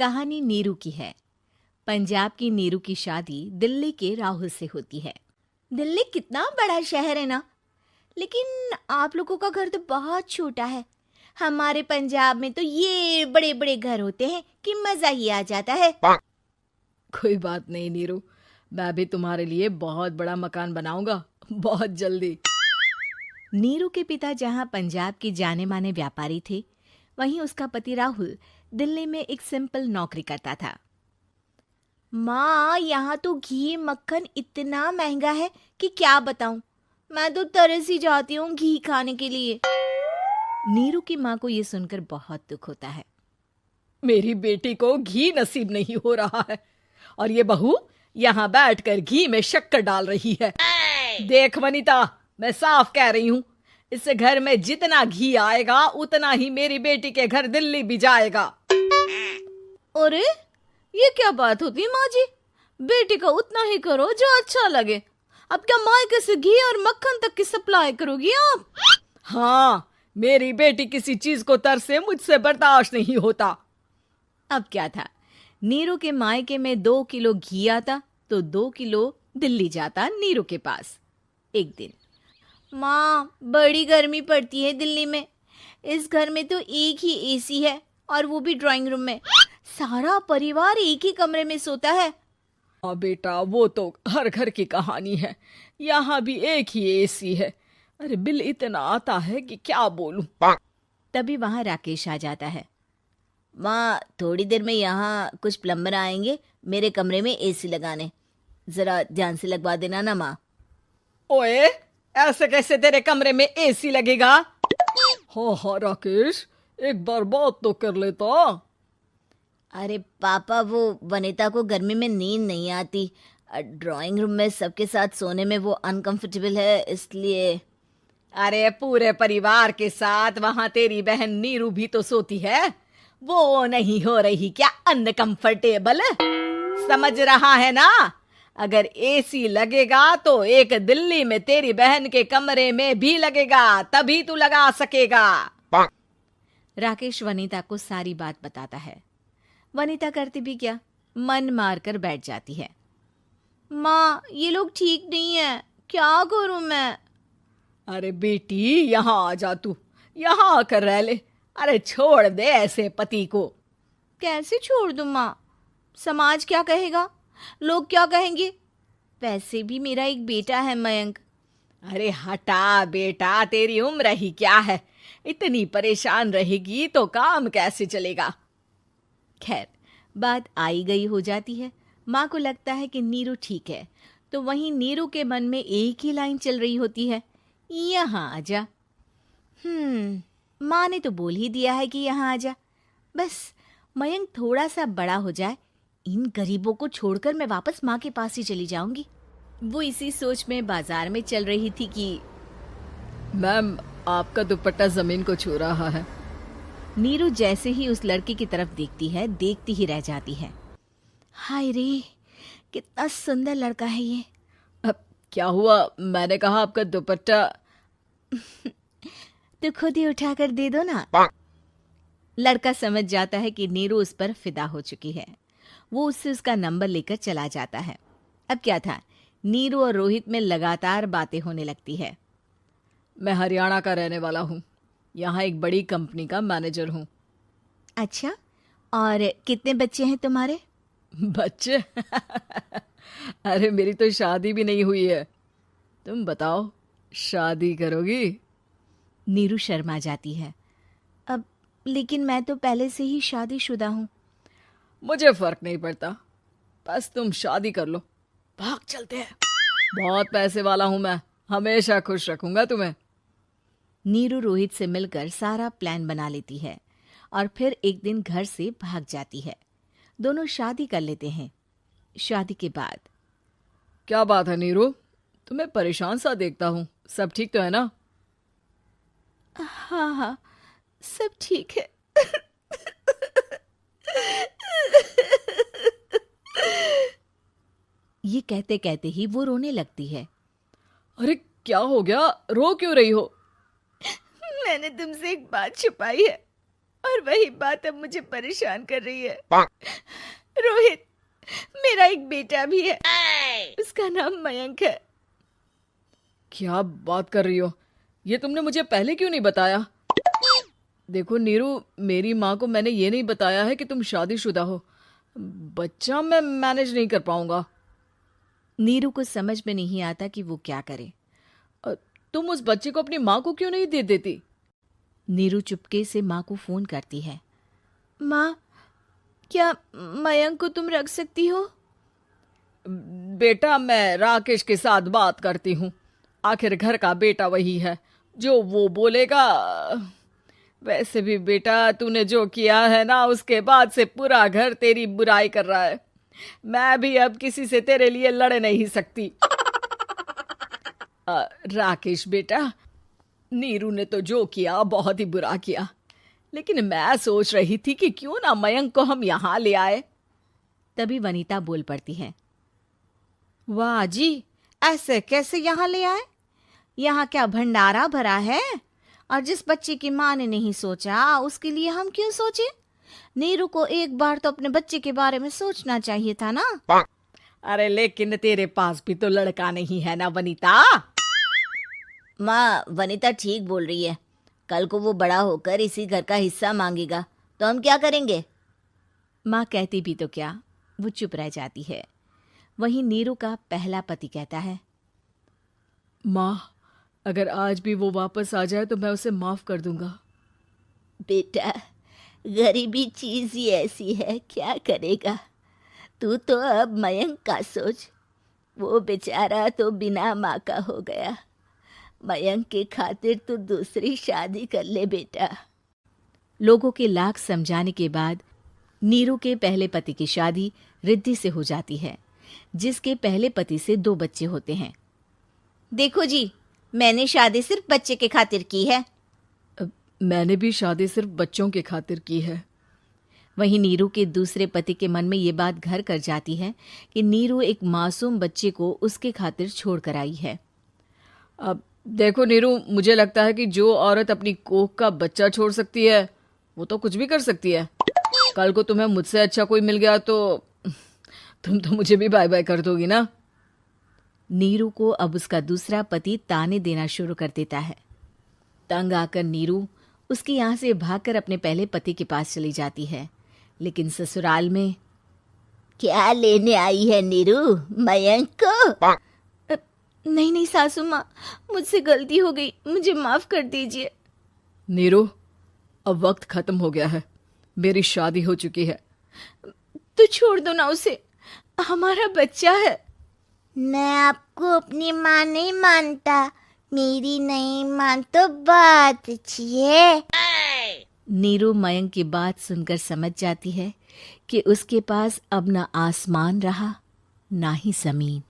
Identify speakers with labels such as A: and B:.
A: कहानी नीरू की है। पंजाब की नीरू की शादी दिल्ली के राहुल से होती है। दिल्ली कितना बड़ा शहर है ना, लेकिन आप लोगों का घर तो बहुत छोटा है। हमारे पंजाब में तो ये बड़े बड़े घर होते हैं कि मजा ही आ जाता है।
B: कोई बात नहीं नीरू, मैं भी तुम्हारे लिए बहुत बड़ा मकान बनाऊंगा बहुत जल्दी।
A: नीरू के पिता जहाँ पंजाब के जाने माने व्यापारी थे, वहीं उसका पति राहुल दिल्ली में एक सिंपल नौकरी करता था। माँ, यहाँ तो घी मक्खन इतना महंगा है कि क्या बताऊं। मैं तो तरस ही जाती हूँ घी खाने के लिए। नीरू की माँ को ये सुनकर बहुत दुख होता है।
B: मेरी बेटी को घी नसीब नहीं हो रहा है और ये बहू यहाँ बैठकर घी में शक्कर डाल रही है। देख वनिता, मैं साफ कह रही हूँ, इस घर में जितना घी आएगा उतना ही मेरी बेटी के घर दिल्ली भी जाएगा।
A: अरे ये क्या बात होती है माँ जी? बेटी का उतना ही करो जो अच्छा लगे। अब क्या मायके से घी और मक्खन तक की सप्लाई करोगी आप?
B: हाँ, मेरी बेटी किसी चीज को तरसे मुझसे बर्दाश्त नहीं होता।
A: अब क्या था, नीरू के मायके में 2 किलो घी आता तो 2 किलो दिल्ली जाता नीरू के पास। एक दिन, माँ बड़ी गर्मी पड़ती है दिल्ली में। इस घर में तो एक ही एसी है और वो भी ड्राइंग रूम में। सारा परिवार एक ही कमरे में सोता है।
B: हाँ बेटा, वो तो हर घर की कहानी है। यहाँ भी एक ही एसी है। अरे बिल इतना आता है कि क्या बोलूं।
A: तभी वहां राकेश आ जाता है। माँ, थोड़ी देर में यहाँ कुछ प्लम्बर आएंगे मेरे कमरे में एसी लगाने। जरा ध्यान से लगवा देना ना माँ।
B: ओए, ऐसे कैसे तेरे कमरे में एसी लगेगा? हाँ राकेश, एक बार बात तो कर लेता।
A: अरे पापा, वो वनिता को गर्मी में नींद नहीं आती। ड्राइंग रूम में सबके साथ सोने में वो अनकंफर्टेबल है, इसलिए।
B: अरे पूरे परिवार के साथ वहां तेरी बहन नीरू भी तो सोती है। वो नहीं हो रही क्या अनकंफर्टेबल? समझ रहा है ना? अगर एसी लगेगा तो एक दिल्ली में तेरी बहन के कमरे में भी लगेगा, तभी तू लगा सकेगा।
A: राकेश वनिता को सारी बात बताता है। वनिता करती भी क्या, मन मारकर बैठ जाती है। माँ, ये लोग ठीक नहीं है, क्या करूं मैं?
B: अरे बेटी, यहाँ आ जा, तू यहाँ आकर रह ले। अरे छोड़ दे ऐसे पति को।
A: कैसे छोड़ दूं माँ? समाज क्या कहेगा, लोग क्या कहेंगे? वैसे भी मेरा एक बेटा है मयंक।
B: अरे हटा बेटा, तेरी उम्र ही क्या है, इतनी परेशान रहेगी तो काम कैसे चलेगा।
A: खैर, बात आई गई हो जाती है। माँ को लगता है कि नीरू ठीक है, तो वहीं नीरू के मन में एक ही लाइन चल रही होती है, यहाँ आजा। माँ ने तो बोल ही दिया है कि यहाँ आजा। बस मयंक थोड़ा सा बड़ा हो जाए, इन गरीबों को छोड़कर मैं वापस माँ के पास ही चली जाऊंगी। वो इसी सोच में बाजार में चल रही थी कि
B: मैम, आपका दुपट्टा जमीन को छू रहा है।
A: नीरू जैसे ही उस लड़की की तरफ देखती है, देखती ही रह जाती है। हाय रे, कितना सुंदर लड़का है ये।
B: अब क्या हुआ? मैंने कहा आपका दुपट्टा।
A: तो खुद ही उठाकर दे दो ना। लड़का समझ जाता है कि नीरू उस पर फिदा हो चुकी है। वो उससे उसका नंबर लेकर चला जाता है। अब क्या था, नीरू और रोहित में लगातार बातें होने लगती है।
B: मैं हरियाणा का रहने वाला हूँ, यहाँ एक बड़ी कंपनी का मैनेजर हूँ।
A: अच्छा, और कितने बच्चे हैं तुम्हारे?
B: बच्चे? अरे मेरी तो शादी भी नहीं हुई है। तुम बताओ, शादी करोगी?
A: नीरू शर्मा जाती है। अब लेकिन मैं तो पहले से ही शादीशुदा हूँ।
B: मुझे फर्क नहीं पड़ता, बस तुम शादी कर लो, भाग चलते हैं। बहुत पैसे वाला हूं मैं, हमेशा खुश रखूंगा तुम्हें।
A: नीरू रोहित से मिलकर सारा प्लान बना लेती है और फिर एक दिन घर से भाग जाती है। दोनों शादी कर लेते हैं। शादी के बाद,
B: क्या बात है नीरू, तुम्हें परेशान सा देखता हूँ, सब ठीक तो है ना?
A: हाँ हाँ, सब ठीक है। ये कहते कहते ही वो रोने लगती है।
B: अरे क्या हो गया, रो क्यों रही हो?
A: मैंने तुमसे एक बात छुपाई है।
B: और वही बात अब मुझे परेशान कर रही है। रोहित, मेरा एक बेटा भी है, उसका नाम मयंक है। क्या बात कर रही हो? ये तुमने मुझे पहले क्यों नहीं बताया? देखो नीरू, मेरी माँ को मैंने ये नहीं बताया है कि तुम शादीशुदा हो। बच्चा मैं मैनेज नहीं कर पाऊंगा।
A: नीरू को समझ में नहीं आता कि वो क्या करे।
B: तुम उस बच्चे को अपनी माँ को क्यों नहीं दे देती?
A: नीरू चुपके से माँ को फोन करती है। माँ, क्या मयंक को तुम रख सकती हो?
B: बेटा, मैं राकेश के साथ बात करती हूँ। आखिर घर का बेटा वही है, जो वो बोलेगा। वैसे भी बेटा, तूने जो किया है ना, उसके बाद से पूरा घर तेरी बुराई कर रहा है। मैं भी अब किसी से तेरे लिए लड़ नहीं सकती। राकेश बेटा, नीरू ने तो जो किया बहुत ही बुरा किया, लेकिन मैं सोच रही थी कि क्यों ना मयंक को हम यहाँ ले आए।
A: तभी वनीता बोल पड़ती है।
B: वाह जी, ऐसे कैसे यहाँ ले आए?
A: यहाँ क्या भंडारा भरा है? और जिस बच्चे की माँ ने नहीं सोचा, उसके लिए हम क्यों सोचे? नीरू को एक बार तो अपने बच्चे के बारे में सोचना चाहिए था ना।
B: अरे लेकिन तेरे पास भी तो लड़का नहीं है ना वनीता।
A: माँ, वनीता ठीक बोल रही है। कल को वो बड़ा होकर इसी घर का हिस्सा मांगेगा तो हम क्या करेंगे? माँ कहती भी तो क्या, वो चुप रह जाती है। वहीं नीरू का पहला पति कहता है।
B: माँ, अगर आज भी वो वापस आ जाए तो मैं उसे माफ कर दूंगा।
A: बेटा, गरीबी चीज ही ऐसी है, क्या करेगा? तू तो अब मयंक का सोच। वो बेचारा तो बिना माँ का हो गया। मयंक के खातिर तू दूसरी शादी कर ले बेटा। लोगों के लाख समझाने के बाद नीरू के पहले पति की शादी रिद्धि से हो जाती है, जिसके पहले पति से 2 बच्चे होते हैं। देखो जी, मैंने शादी सिर्फ बच्चे के खातिर की है।
B: मैंने भी शादी सिर्फ बच्चों के खातिर की है।
A: वहीं नीरू के दूसरे पति के मन में ये बात घर कर जाती है कि नीरू एक मासूम बच्चे को उसके खातिर छोड़ कर आई है।
B: अब देखो नीरू, मुझे लगता है कि जो औरत अपनी कोख का बच्चा छोड़ सकती है, वो तो कुछ भी कर सकती है। कल को तुम्हें मुझसे अच्छा कोई मिल गया तो तुम तो मुझे भी बाय बाय कर दोगी ना।
A: नीरू को अब उसका दूसरा पति ताने देना शुरू कर देता है। तंग आकर नीरू उसके यहाँ से भागकर अपने पहले पति के पास चली जाती है, लेकिन ससुराल में क्या लेने आई है नीरू, मयंक को? नहीं नहीं सासू माँ, मुझसे गलती हो गई, मुझे माफ कर दीजिए।
B: नीरू, अब वक्त खत्म हो गया है, मेरी शादी हो चुकी है।
A: तो छोड़ दो ना उसे, हमारा बच्चा है। मैं आपको अपनी माँ नहीं मानता, मेरी नहीं मान तो बात अच्छी है। नीरू मयंक की बात सुनकर समझ जाती है कि उसके पास अब ना आसमान रहा ना ही जमीन।